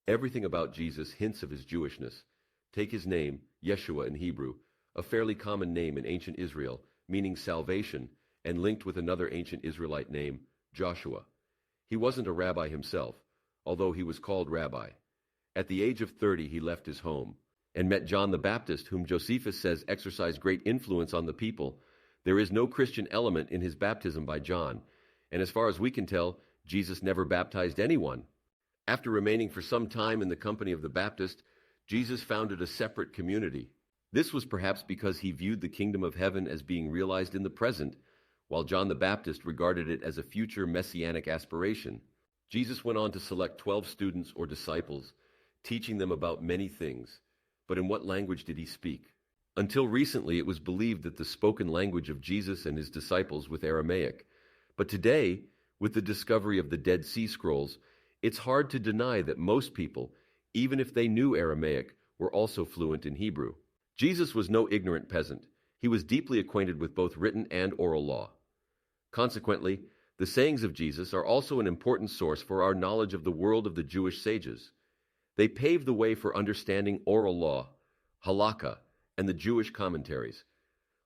Everything about Jesus hints of his Jewishness. Take his name, Yeshua in Hebrew, a fairly common name in ancient Israel, meaning salvation, and linked with another ancient Israelite name, Joshua. He wasn't a rabbi himself, although he was called rabbi. At the age of 30 he left his home, and met John the Baptist, whom Josephus says exercised great influence on the people. There is no Christian element in his baptism by John, and as far as we can tell, Jesus never baptized anyone. After remaining for some time in the company of the Baptist, Jesus founded a separate community. This was perhaps because he viewed the kingdom of heaven as being realized in the present, while John the Baptist regarded it as a future messianic aspiration. Jesus went on to select 12 students or disciples, teaching them about many things. But in what language did he speak? Until recently, it was believed that the spoken language of Jesus and his disciples was Aramaic. But today, with the discovery of the Dead Sea Scrolls, it's hard to deny that most people, even if they knew Aramaic, were also fluent in Hebrew. Jesus was no ignorant peasant. He was deeply acquainted with both written and oral law. Consequently, the sayings of Jesus are also an important source for our knowledge of the world of the Jewish sages. They pave the way for understanding oral law, halakha, and the Jewish commentaries.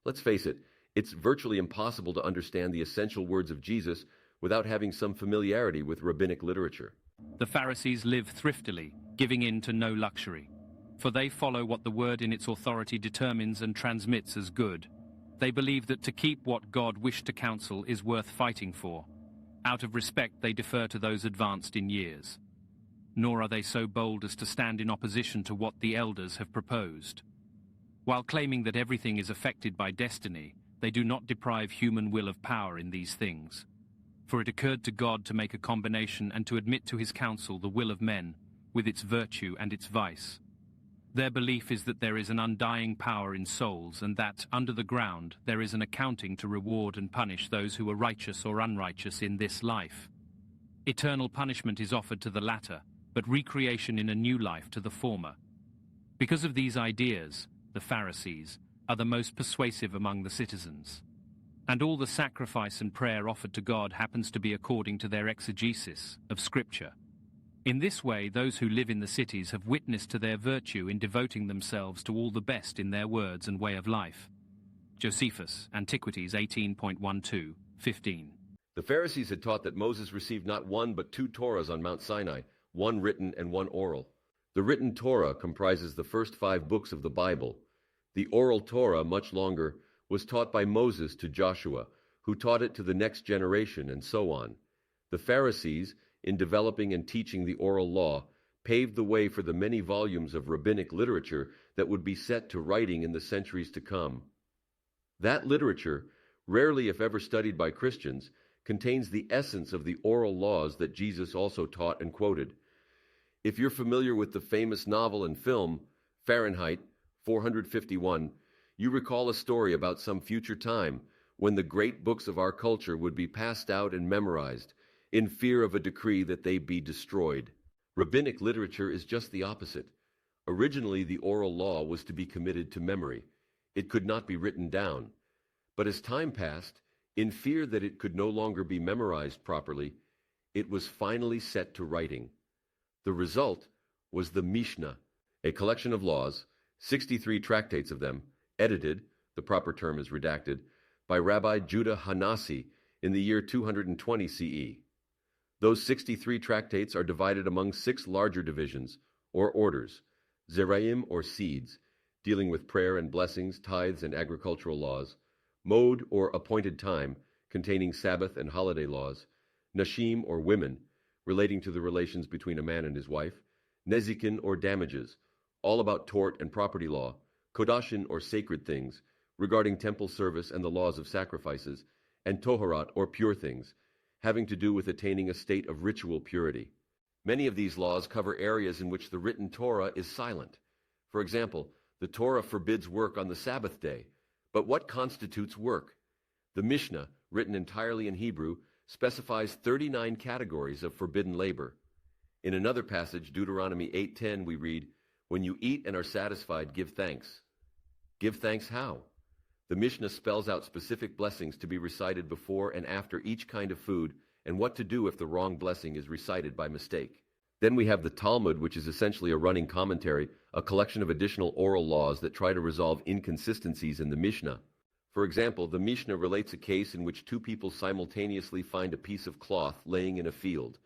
Let's face it, it's virtually impossible to understand the essential words of Jesus without having some familiarity with rabbinic literature. The Pharisees live thriftily, giving in to no luxury, for they follow what the word in its authority determines and transmits as good. They believe that to keep what God wished to counsel is worth fighting for. Out of respect, they defer to those advanced in years. Nor are they so bold as to stand in opposition to what the elders have proposed. While claiming that everything is affected by destiny, they do not deprive human will of power in these things. For it occurred to God to make a combination and to admit to his counsel the will of men, with its virtue and its vice. Their belief is that there is an undying power in souls, and that, under the ground, there is an accounting to reward and punish those who are righteous or unrighteous in this life. Eternal punishment is offered to the latter, but recreation in a new life to the former. Because of these ideas, the Pharisees are the most persuasive among the citizens. And all the sacrifice and prayer offered to God happens to be according to their exegesis of Scripture. In this way, those who live in the cities have witnessed to their virtue in devoting themselves to all the best in their words and way of life. Josephus, Antiquities 18.12, 15. The Pharisees had taught that Moses received not one but 2 Torahs on Mount Sinai, one written and one oral. The written Torah comprises the first 5 books of the Bible. The oral Torah, much longer, was taught by Moses to Joshua, who taught it to the next generation, and so on. The Pharisees, in developing and teaching the oral law, paved the way for the many volumes of rabbinic literature that would be set to writing in the centuries to come. That literature, rarely if ever studied by Christians, contains the essence of the oral laws that Jesus also taught and quoted. If you're familiar with the famous novel and film, Fahrenheit 451, you recall a story about some future time when the great books of our culture would be passed out and memorized, in fear of a decree that they be destroyed. Rabbinic literature is just the opposite. Originally, the oral law was to be committed to memory. It could not be written down. But as time passed, in fear that it could no longer be memorized properly, it was finally set to writing. The result was the Mishnah, a collection of laws, 63 tractates of them, edited, the proper term is redacted, by Rabbi Judah Hanasi in the year 220 CE. Those 63 tractates are divided among 6 larger divisions, or orders, Zeraim or seeds, dealing with prayer and blessings, tithes and agricultural laws, Mode or appointed time, containing Sabbath and holiday laws, Nashim or women, relating to the relations between a man and his wife, Nezikin or damages, all about tort and property law, Kodashin or sacred things, regarding temple service and the laws of sacrifices, and Toharat or pure things, having to do with attaining a state of ritual purity. Many of these laws cover areas in which the written Torah is silent. For example, the Torah forbids work on the Sabbath day. But what constitutes work? The Mishnah, written entirely in Hebrew, specifies 39 categories of forbidden labor. In another passage, Deuteronomy 8:10, we read, "When you eat and are satisfied, give thanks." Give thanks how? The Mishnah spells out specific blessings to be recited before and after each kind of food, and what to do if the wrong blessing is recited by mistake. Then we have the Talmud, which is essentially a running commentary, a collection of additional oral laws that try to resolve inconsistencies in the Mishnah. For example, the Mishnah relates a case in which two people simultaneously find a piece of cloth laying in a field.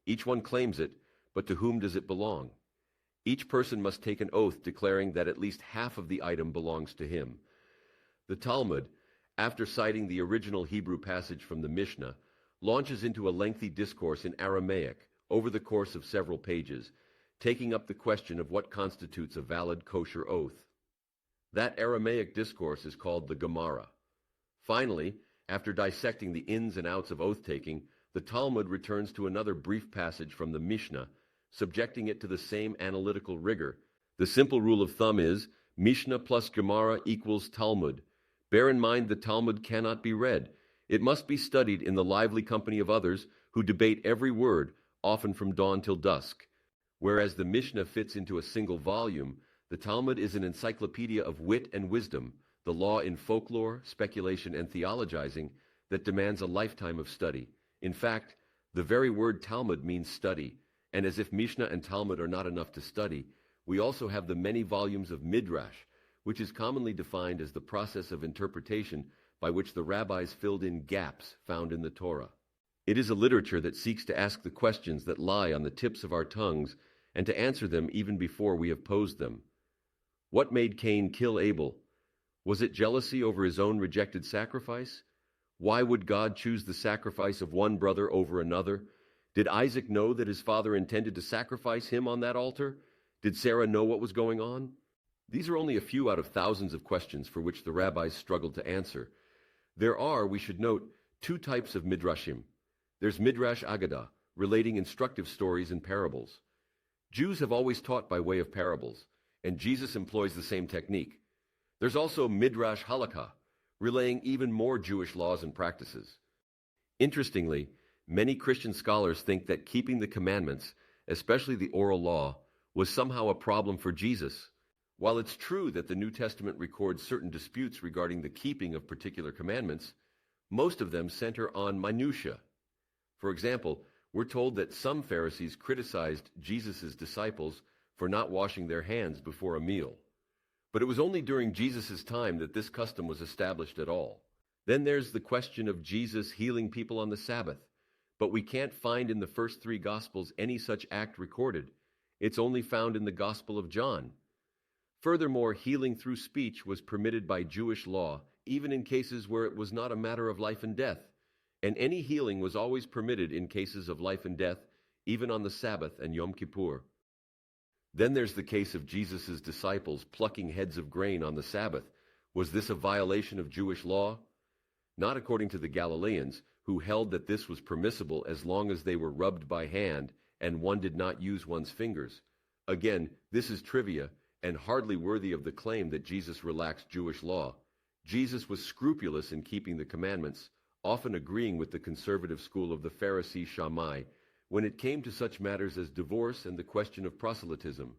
Each one claims it, but to whom does it belong? Each person must take an oath declaring that at least half of the item belongs to him. The Talmud, after citing the original Hebrew passage from the Mishnah, launches into a lengthy discourse in Aramaic over the course of several pages, taking up the question of what constitutes a valid kosher oath. That Aramaic discourse is called the Gemara. Finally, after dissecting the ins and outs of oath-taking, the Talmud returns to another brief passage from the Mishnah, subjecting it to the same analytical rigor. The simple rule of thumb is Mishnah plus Gemara equals Talmud. Bear in mind the Talmud cannot be read. It must be studied in the lively company of others who debate every word, often from dawn till dusk. Whereas the Mishnah fits into a single volume, the Talmud is an encyclopedia of wit and wisdom, the law in folklore, speculation, and theologizing that demands a lifetime of study. In fact, the very word Talmud means study, and as if Mishnah and Talmud are not enough to study, we also have the many volumes of Midrash, which is commonly defined as the process of interpretation by which the rabbis filled in gaps found in the Torah. It is a literature that seeks to ask the questions that lie on the tips of our tongues and to answer them even before we have posed them. What made Cain kill Abel? Was it jealousy over his own rejected sacrifice? Why would God choose the sacrifice of one brother over another? Did Isaac know that his father intended to sacrifice him on that altar? Did Sarah know what was going on? These are only a few out of thousands of questions for which the rabbis struggled to answer. There are, we should note, two types of midrashim. There's Midrash Agadah, relating instructive stories and parables. Jews have always taught by way of parables, and Jesus employs the same technique. There's also Midrash Halakha, relaying even more Jewish laws and practices. Interestingly, many Christian scholars think that keeping the commandments, especially the oral law, was somehow a problem for Jesus. While it's true that the New Testament records certain disputes regarding the keeping of particular commandments, most of them center on minutiae. For example, we're told that some Pharisees criticized Jesus' disciples for not washing their hands before a meal. But it was only during Jesus' time that this custom was established at all. Then there's the question of Jesus healing people on the Sabbath, but we can't find in the first three Gospels any such act recorded. It's only found in the Gospel of John. Furthermore, healing through speech was permitted by Jewish law, even in cases where it was not a matter of life and death. And any healing was always permitted in cases of life and death, even on the Sabbath and Yom Kippur. Then there's the case of Jesus' disciples plucking heads of grain on the Sabbath. Was this a violation of Jewish law? Not according to the Galileans, who held that this was permissible as long as they were rubbed by hand and one did not use one's fingers. Again, this is trivia and hardly worthy of the claim that Jesus relaxed Jewish law. Jesus was scrupulous in keeping the commandments, often agreeing with the conservative school of the Pharisee Shammai, when it came to such matters as divorce and the question of proselytism.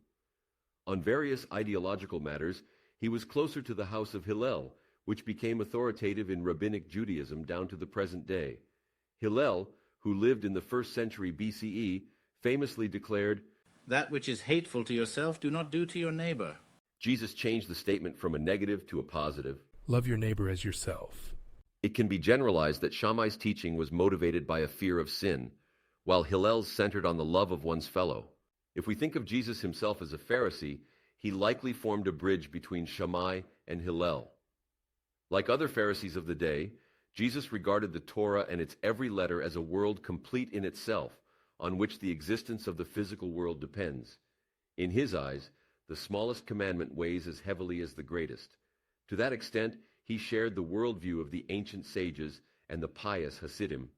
On various ideological matters, he was closer to the house of Hillel, which became authoritative in rabbinic Judaism down to the present day. Hillel, who lived in the 1st century BCE, famously declared, "That which is hateful to yourself, do not do to your neighbor." Jesus changed the statement from a negative to a positive. Love your neighbor as yourself. It can be generalized that Shammai's teaching was motivated by a fear of sin, while Hillel's centered on the love of one's fellow. If we think of Jesus himself as a Pharisee, he likely formed a bridge between Shammai and Hillel. Like other Pharisees of the day, Jesus regarded the Torah and its every letter as a world complete in itself, on which the existence of the physical world depends. In his eyes, the smallest commandment weighs as heavily as the greatest. To that extent, he shared the worldview of the ancient sages and the pious Hasidim.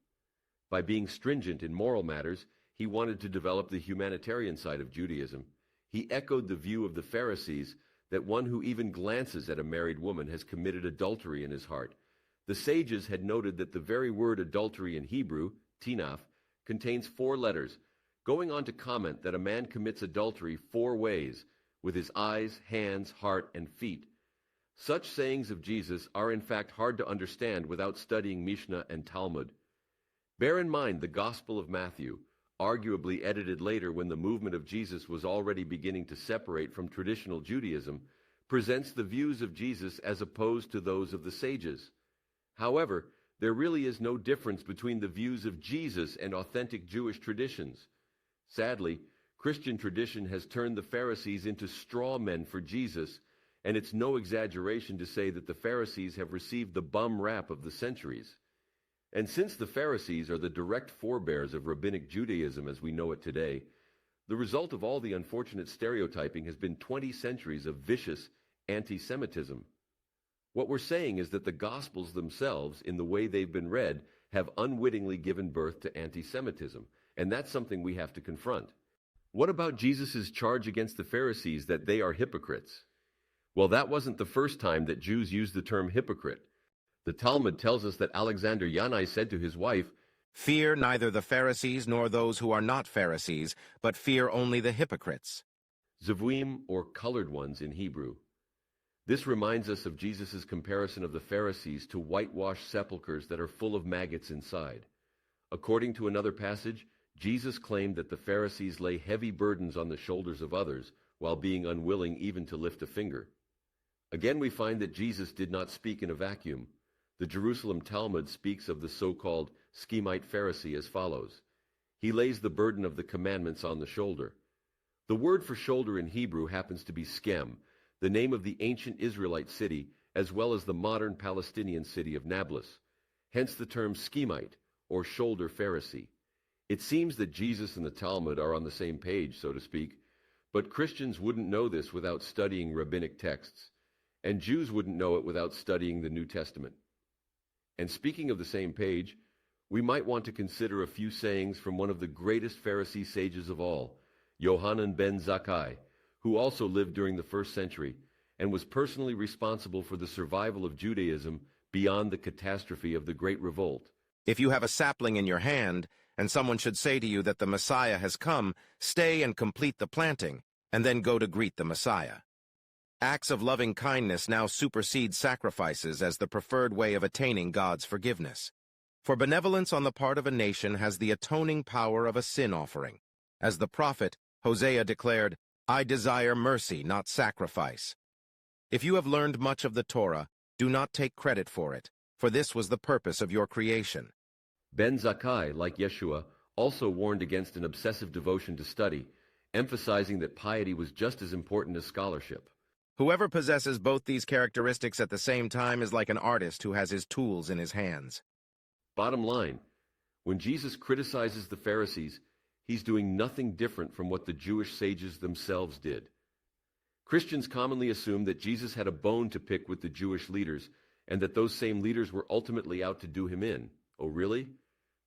By being stringent in moral matters, he wanted to develop the humanitarian side of Judaism. He echoed the view of the Pharisees that one who even glances at a married woman has committed adultery in his heart. The sages had noted that the very word adultery in Hebrew, tinaf, contains 4 letters, going on to comment that a man commits adultery 4 ways, with his eyes, hands, heart, and feet. Such sayings of Jesus are in fact hard to understand without studying Mishnah and Talmud. Bear in mind the Gospel of Matthew, arguably edited later when the movement of Jesus was already beginning to separate from traditional Judaism, presents the views of Jesus as opposed to those of the sages. However, there really is no difference between the views of Jesus and authentic Jewish traditions. Sadly, Christian tradition has turned the Pharisees into straw men for Jesus, and it's no exaggeration to say that the Pharisees have received the bum rap of the centuries. And since the Pharisees are the direct forebears of rabbinic Judaism as we know it today, the result of all the unfortunate stereotyping has been 20 centuries of vicious anti-Semitism. What we're saying is that the Gospels themselves, in the way they've been read, have unwittingly given birth to anti-Semitism, and that's something we have to confront. What about Jesus' charge against the Pharisees that they are hypocrites? Well, that wasn't the first time that Jews used the term hypocrite. The Talmud tells us that Alexander Yanai said to his wife, "Fear neither the Pharisees nor those who are not Pharisees, but fear only the hypocrites." Zavuim, or colored ones in Hebrew. This reminds us of Jesus' comparison of the Pharisees to whitewashed sepulchres that are full of maggots inside. According to another passage, Jesus claimed that the Pharisees lay heavy burdens on the shoulders of others while being unwilling even to lift a finger. Again, we find that Jesus did not speak in a vacuum. The Jerusalem Talmud speaks of the so-called Schemite Pharisee as follows. He lays the burden of the commandments on the shoulder. The word for shoulder in Hebrew happens to be Skem, the name of the ancient Israelite city, as well as the modern Palestinian city of Nablus. Hence the term Schemite, or shoulder Pharisee. It seems that Jesus and the Talmud are on the same page, so to speak, but Christians wouldn't know this without studying rabbinic texts, and Jews wouldn't know it without studying the New Testament. And speaking of the same page, we might want to consider a few sayings from one of the greatest Pharisee sages of all, Yohanan ben Zakkai, who also lived during the 1st century and was personally responsible for the survival of Judaism beyond the catastrophe of the Great Revolt. If you have a sapling in your hand, and someone should say to you that the Messiah has come, stay and complete the planting, and then go to greet the Messiah. Acts of loving kindness now supersede sacrifices as the preferred way of attaining God's forgiveness. For benevolence on the part of a nation has the atoning power of a sin offering. As the prophet Hosea declared, "I desire mercy, not sacrifice." If you have learned much of the Torah, do not take credit for it, for this was the purpose of your creation. Ben Zakkai, like Yeshua, also warned against an obsessive devotion to study, emphasizing that piety was just as important as scholarship. Whoever possesses both these characteristics at the same time is like an artist who has his tools in his hands. Bottom line, when Jesus criticizes the Pharisees, he's doing nothing different from what the Jewish sages themselves did. Christians commonly assume that Jesus had a bone to pick with the Jewish leaders, and that those same leaders were ultimately out to do him in. Oh, really?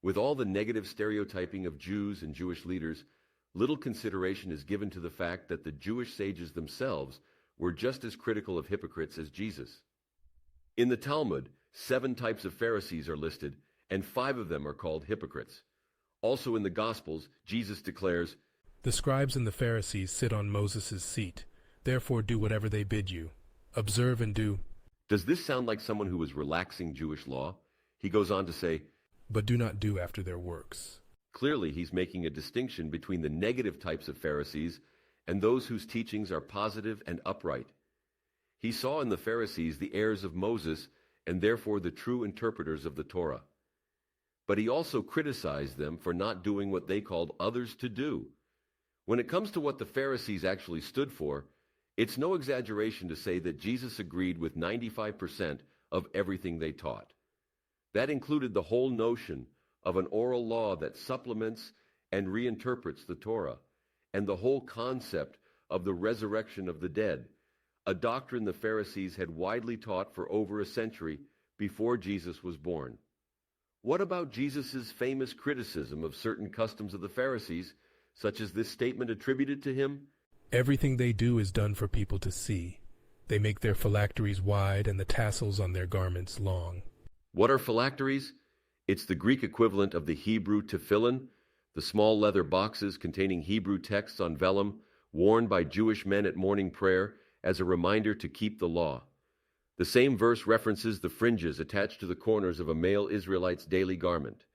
With all the negative stereotyping of Jews and Jewish leaders, little consideration is given to the fact that the Jewish sages themselves were just as critical of hypocrites as Jesus. In the Talmud, 7 types of Pharisees are listed, and 5 of them are called hypocrites. Also in the Gospels, Jesus declares, "The scribes and the Pharisees sit on Moses' seat. Therefore do whatever they bid you. Observe and do." Does this sound like someone who was relaxing Jewish law? He goes on to say, "But do not do after their works." Clearly, he's making a distinction between the negative types of Pharisees and those whose teachings are positive and upright. He saw in the Pharisees the heirs of Moses and therefore the true interpreters of the Torah. But he also criticized them for not doing what they called others to do. When it comes to what the Pharisees actually stood for, it's no exaggeration to say that Jesus agreed with 95% of everything they taught. That included the whole notion of an oral law that supplements and reinterprets the Torah, and the whole concept of the resurrection of the dead, a doctrine the Pharisees had widely taught for over a century before Jesus was born. What about Jesus' famous criticism of certain customs of the Pharisees, such as this statement attributed to him? "Everything they do is done for people to see. They make their phylacteries wide and the tassels on their garments long." What are phylacteries? It's the Greek equivalent of the Hebrew tefillin, the small leather boxes containing Hebrew texts on vellum, worn by Jewish men at morning prayer as a reminder to keep the law. The same verse references the fringes attached to the corners of a male Israelite's daily garment.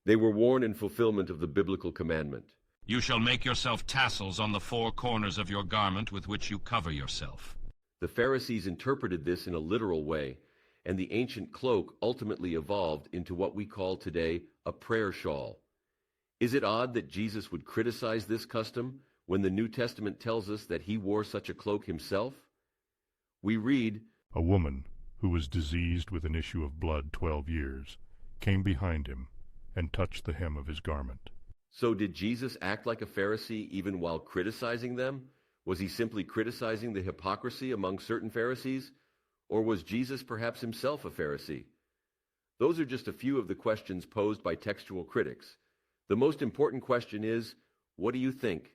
They were worn in fulfillment of the biblical commandment. You shall make yourself tassels on the four corners of your garment with which you cover yourself. The Pharisees interpreted this in a literal way, and the ancient cloak ultimately evolved into what we call today a prayer shawl. Is it odd that Jesus would criticize this custom when the New Testament tells us that he wore such a cloak himself? We read, "A woman, who was diseased with an issue of blood 12 years, came behind him and touched the hem of his garment." So did Jesus act like a Pharisee even while criticizing them? Was he simply criticizing the hypocrisy among certain Pharisees? Or was Jesus perhaps himself a Pharisee? Those are just a few of the questions posed by textual critics. The most important question is, what do you think?